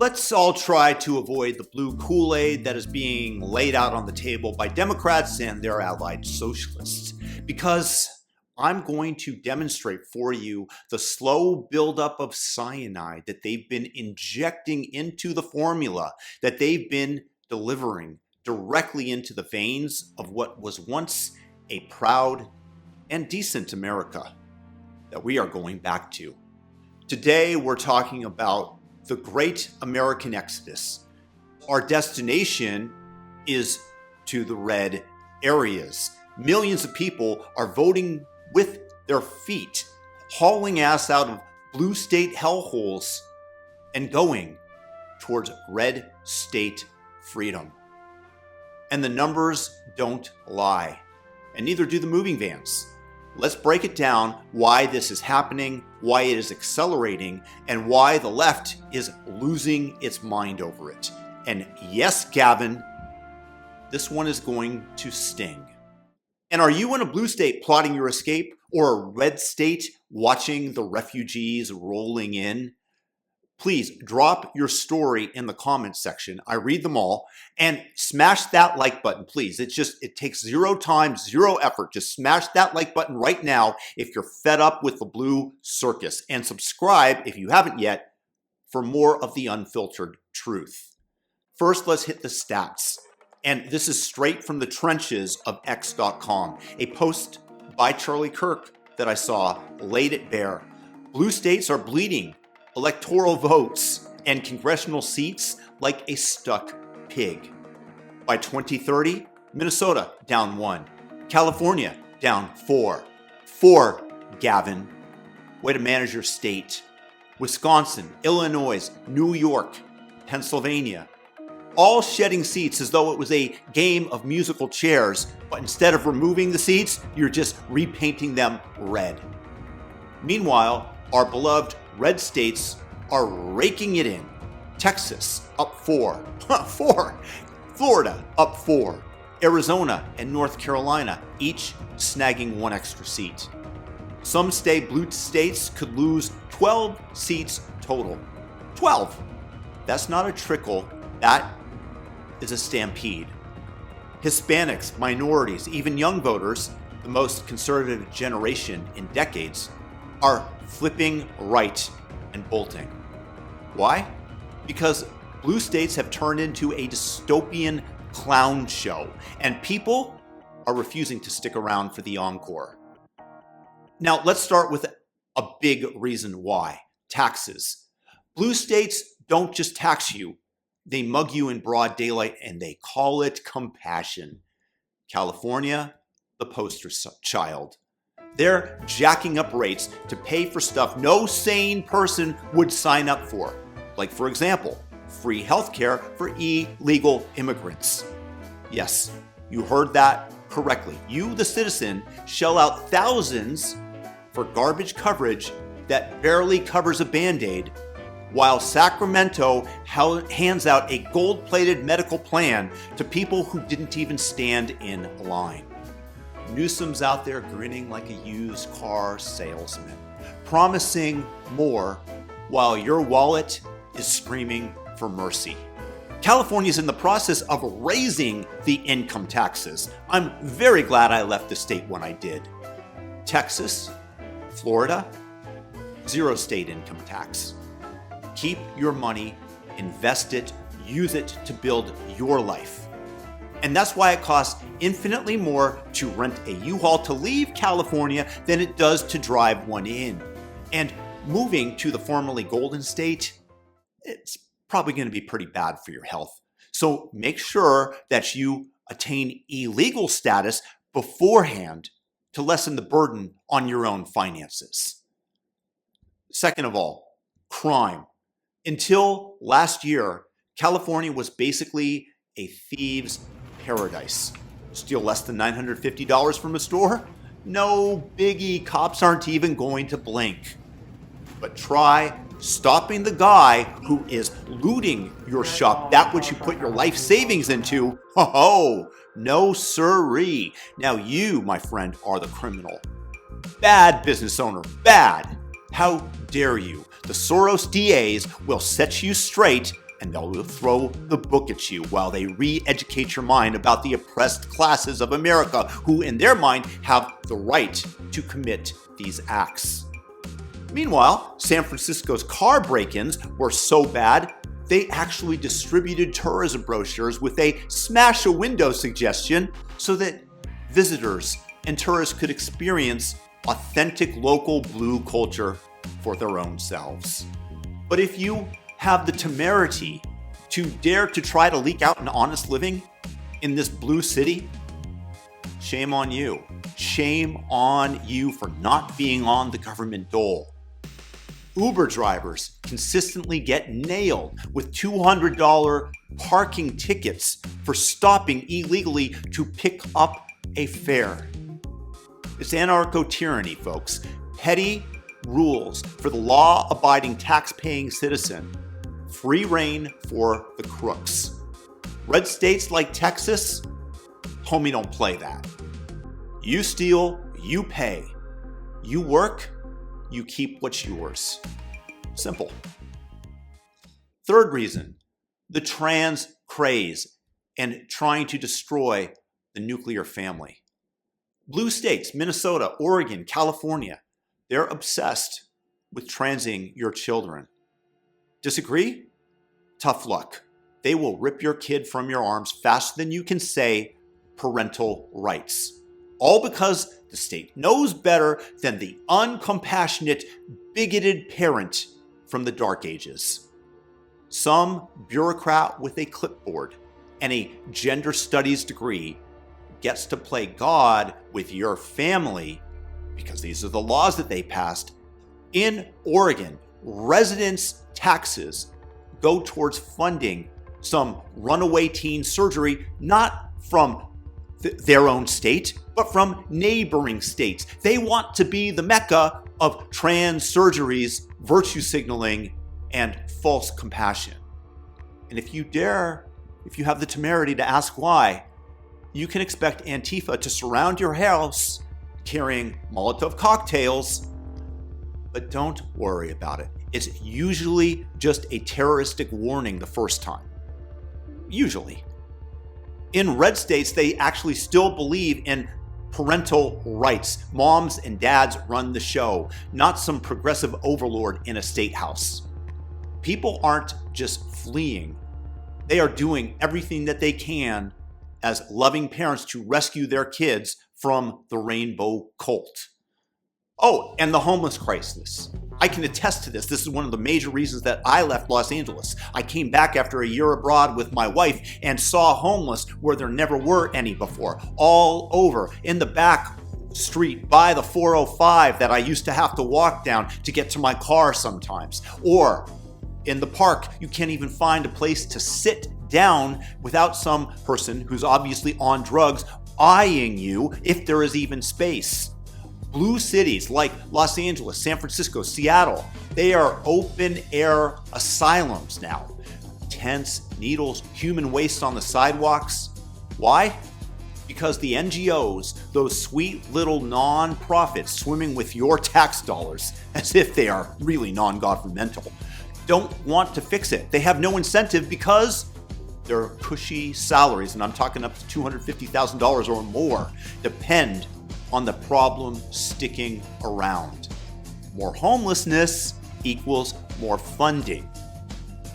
Let's all try to avoid the blue Kool-Aid that is being laid out on the table by Democrats and their allied socialists, because I'm going to demonstrate for you the slow buildup of cyanide that they've been injecting into the formula, that they've been delivering directly into the veins of what was once a proud and decent America that we are going back to. Today, we're talking about the great American Exodus. Our destination is to the red areas. Millions of people are voting with their feet, hauling ass out of blue state hellholes and going towards red state freedom. And the numbers don't lie, and neither do the moving vans. Let's break it down why this is happening, why it is accelerating, and why the left is losing its mind over it. And yes, Gavin, this one is going to sting. And are you in a blue state plotting your escape, or a red state watching the refugees rolling in? Please drop your story in the comments section. I read them all. And smash that like button, please. It takes zero time, zero effort. Just smash that like button right now if you're fed up with the blue circus. And subscribe, if you haven't yet, for more of the unfiltered truth. First, let's hit the stats. And this is straight from the trenches of X.com. A post by Charlie Kirk that I saw laid it bare. Blue states are bleeding electoral votes and congressional seats like a stuck pig. By 2030, Minnesota down 1, California down 4. 4, Gavin. Way to manage your state. Wisconsin, Illinois, New York, Pennsylvania, all shedding seats as though it was a game of musical chairs, but instead of removing the seats, you're just repainting them red. Meanwhile, our beloved red states are raking it in. Texas up 4. 4. Florida up 4. Arizona and North Carolina each snagging 1 extra seat. Some blue states could lose 12 seats total. 12! That's not a trickle. That is a stampede. Hispanics, minorities, even young voters, the most conservative generation in decades, are flipping right and bolting. Why? Because blue states have turned into a dystopian clown show, and people are refusing to stick around for the encore. Now, let's start with a big reason why. Taxes. Blue states don't just tax you, they mug you in broad daylight, and they call it compassion. California, the poster child. They're jacking up rates to pay for stuff no sane person would sign up for. Like, for example, free healthcare for illegal immigrants. Yes, you heard that correctly. You, the citizen, shell out thousands for garbage coverage that barely covers a Band-Aid, while Sacramento hands out a gold-plated medical plan to people who didn't even stand in line. Newsom's out there grinning like a used car salesman, promising more while your wallet is screaming for mercy. California's in the process of raising the income taxes. I'm very glad I left the state when I did. Texas, Florida, 0 state income tax. Keep your money, invest it, use it to build your life. And that's why it costs infinitely more to rent a U-Haul to leave California than it does to drive one in. And moving to the formerly Golden State, it's probably going to be pretty bad for your health. So make sure that you attain illegal status beforehand to lessen the burden on your own finances. Second of all, crime. Until last year, California was basically a thieves' paradise. Steal less than $950 from a store? No biggie, cops aren't even going to blink. But try stopping the guy who is looting your shop, that which you put your life savings into. Oh, no siree. Now you, my friend, are the criminal. Bad business owner, bad. How dare you? The Soros DAs will set you straight and they'll throw the book at you while they re-educate your mind about the oppressed classes of America who, in their mind, have the right to commit these acts. Meanwhile, San Francisco's car break-ins were so bad, they actually distributed tourism brochures with a smash a window suggestion so that visitors and tourists could experience authentic local blue culture for their own selves. But if you have the temerity to dare to try to leak out an honest living in this blue city, shame on you. Shame on you for not being on the government dole. Uber drivers consistently get nailed with $200 parking tickets for stopping illegally to pick up a fare. It's anarcho-tyranny, folks. Petty rules for the law-abiding, tax-paying citizen. Free reign for the crooks. Red states like Texas, homie, don't play that. You steal, you pay. You work, you keep what's yours. Simple. Third reason, the trans craze and trying to destroy the nuclear family. Blue states, Minnesota, Oregon, California, they're obsessed with transing your children. Disagree? Tough luck. They will rip your kid from your arms faster than you can say parental rights. All because the state knows better than the uncompassionate, bigoted parent from the dark ages. Some bureaucrat with a clipboard and a gender studies degree gets to play God with your family because these are the laws that they passed. In Oregon, residents' taxes go towards funding some runaway teen surgery, not from their own state, but from neighboring states. They want to be the mecca of trans surgeries, virtue signaling, and false compassion. And if you have the temerity to ask why, you can expect Antifa to surround your house carrying Molotov cocktails, but don't worry about it. It's usually just a terroristic warning the first time. Usually. In red states, they actually still believe in parental rights. Moms and dads run the show, not some progressive overlord in a state house. People aren't just fleeing. They are doing everything that they can as loving parents to rescue their kids from the rainbow cult. Oh, and the homeless crisis. I can attest to this. This is one of the major reasons that I left Los Angeles. I came back after a year abroad with my wife and saw homeless where there never were any before, all over in the back street by the 405 that I used to have to walk down to get to my car sometimes. Or in the park, you can't even find a place to sit down without some person who's obviously on drugs eyeing you if there is even space. Blue cities like Los Angeles, San Francisco, Seattle, they are open air asylums now. Tents, needles, human waste on the sidewalks. Why? Because the NGOs, those sweet little non-profits swimming with your tax dollars, as if they are really non-governmental, don't want to fix it. They have no incentive because their cushy salaries, and I'm talking up to $250,000 or more, depend on the problem sticking around. More homelessness equals more funding.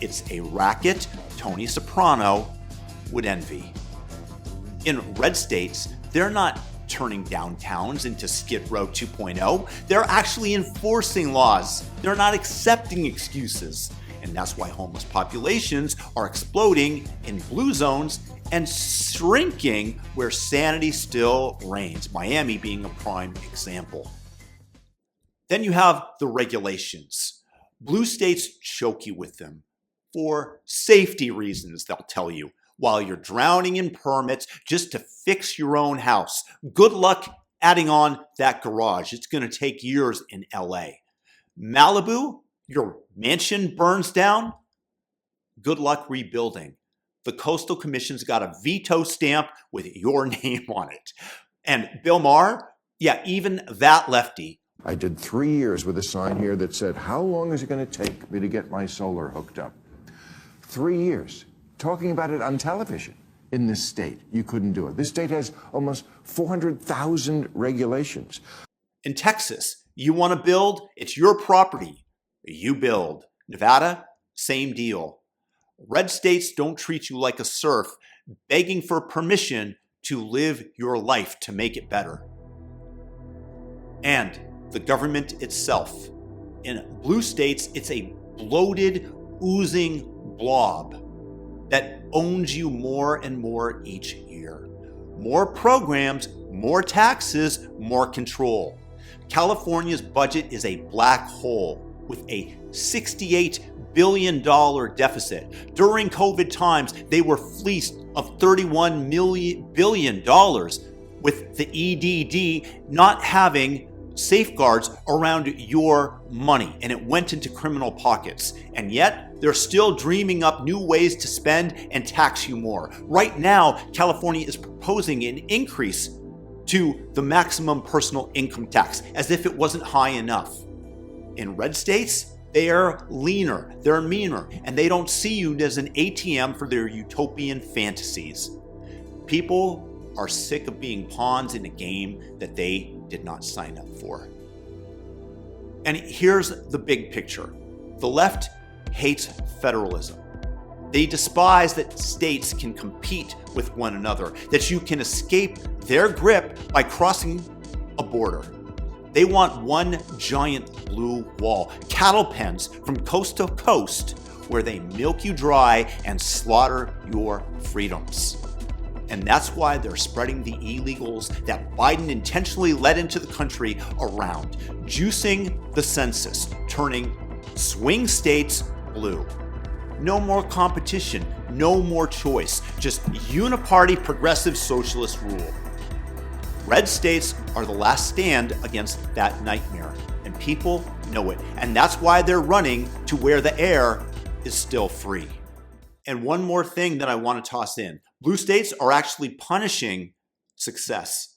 It's a racket Tony Soprano would envy. In red states, they're not turning downtowns into Skid Row 2.0. They're actually enforcing laws. They're not accepting excuses. And that's why homeless populations are exploding in blue zones and shrinking where sanity still reigns, Miami being a prime example. Then you have the regulations. Blue states choke you with them for safety reasons, they'll tell you, while you're drowning in permits just to fix your own house. Good luck adding on that garage. It's going to take years in LA. Malibu, your mansion burns down. Good luck rebuilding. The Coastal Commission's got a veto stamp with your name on it. And Bill Maher, yeah, even that lefty. I did 3 years with a sign here that said, how long is it going to take me to get my solar hooked up? 3 years talking about it on television. In this state, you couldn't do it. This state has almost 400,000 regulations. In Texas, you want to build, it's your property. You build. Nevada, same deal. Red states don't treat you like a serf, begging for permission to live your life to make it better. And the government itself. In blue states, it's a bloated, oozing blob that owns you more and more each year. More programs, more taxes, more control. California's budget is a black hole with a $68 billion deficit. During COVID times, they were fleeced of $31 billion with the EDD not having safeguards around your money, and it went into criminal pockets. And yet, they're still dreaming up new ways to spend and tax you more. Right now, California is proposing an increase to the maximum personal income tax, as if it wasn't high enough. In red states, they're leaner, they're meaner, and they don't see you as an ATM for their utopian fantasies. People are sick of being pawns in a game that they did not sign up for. And here's the big picture. The left hates federalism. They despise that states can compete with one another, that you can escape their grip by crossing a border. They want one giant blue wall, cattle pens from coast to coast, where they milk you dry and slaughter your freedoms. And that's why they're spreading the illegals that Biden intentionally let into the country around, juicing the census, turning swing states blue. No more competition, no more choice, just uniparty progressive socialist rule. Red states are the last stand against that nightmare, and people know it. And that's why they're running to where the air is still free. And one more thing that I want to toss in. Blue states are actually punishing success.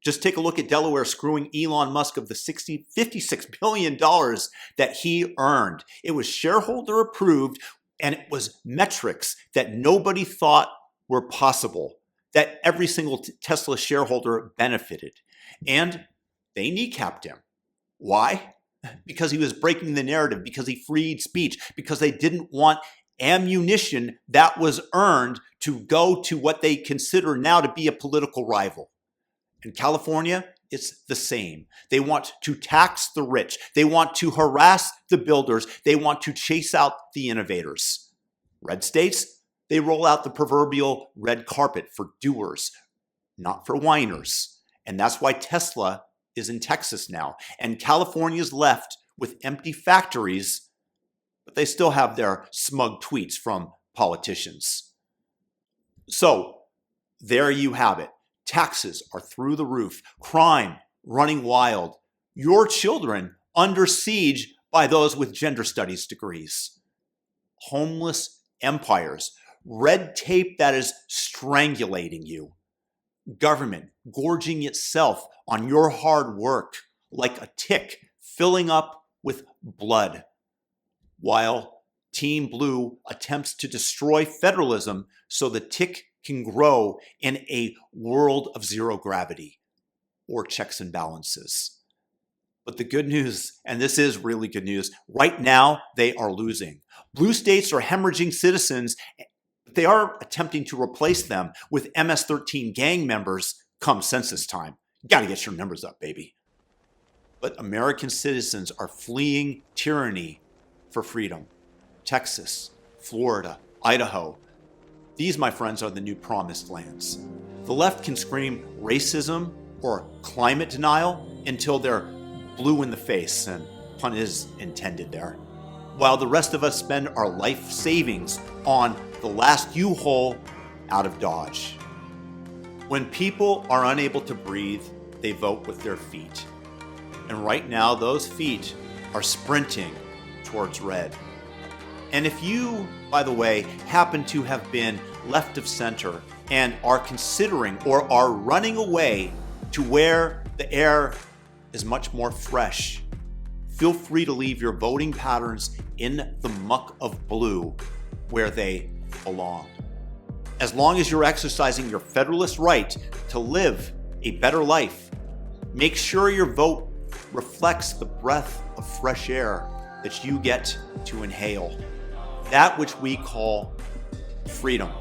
Just take a look at Delaware screwing Elon Musk of the $56 billion that he earned. It was shareholder approved, and it was metrics that nobody thought were possible, that every single Tesla shareholder benefited. And they kneecapped him. Why? Because he was breaking the narrative, because he freed speech, because they didn't want ammunition that was earned to go to what they consider now to be a political rival. In California, it's the same. They want to tax the rich. They want to harass the builders. They want to chase out the innovators. Red states, they roll out the proverbial red carpet for doers, not for whiners. And that's why Tesla is in Texas now. And California's left with empty factories, but they still have their smug tweets from politicians. So there you have it. Taxes are through the roof. Crime running wild. Your children under siege by those with gender studies degrees. Homeless empires. Red tape that is strangulating you. Government gorging itself on your hard work like a tick filling up with blood. While Team Blue attempts to destroy federalism so the tick can grow in a world of zero gravity or checks and balances. But the good news, and this is really good news, right now they are losing. Blue states are hemorrhaging citizens, but they are attempting to replace them with MS-13 gang members come census time. You gotta get your numbers up, baby. But American citizens are fleeing tyranny for freedom. Texas, Florida, Idaho. These, my friends, are the new promised lands. The left can scream racism or climate denial until they're blue in the face, and pun is intended there, while the rest of us spend our life savings on the last U-Haul out of Dodge. When people are unable to breathe, they vote with their feet. And right now, those feet are sprinting towards red. And if you, by the way, happen to have been left of center and are considering or are running away to where the air is much more fresh, feel free to leave your voting patterns in the muck of blue where they belong. As long as you're exercising your Federalist right to live a better life, make sure your vote reflects the breath of fresh air that you get to inhale, that which we call freedom.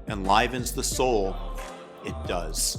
Enlivens the soul, it does.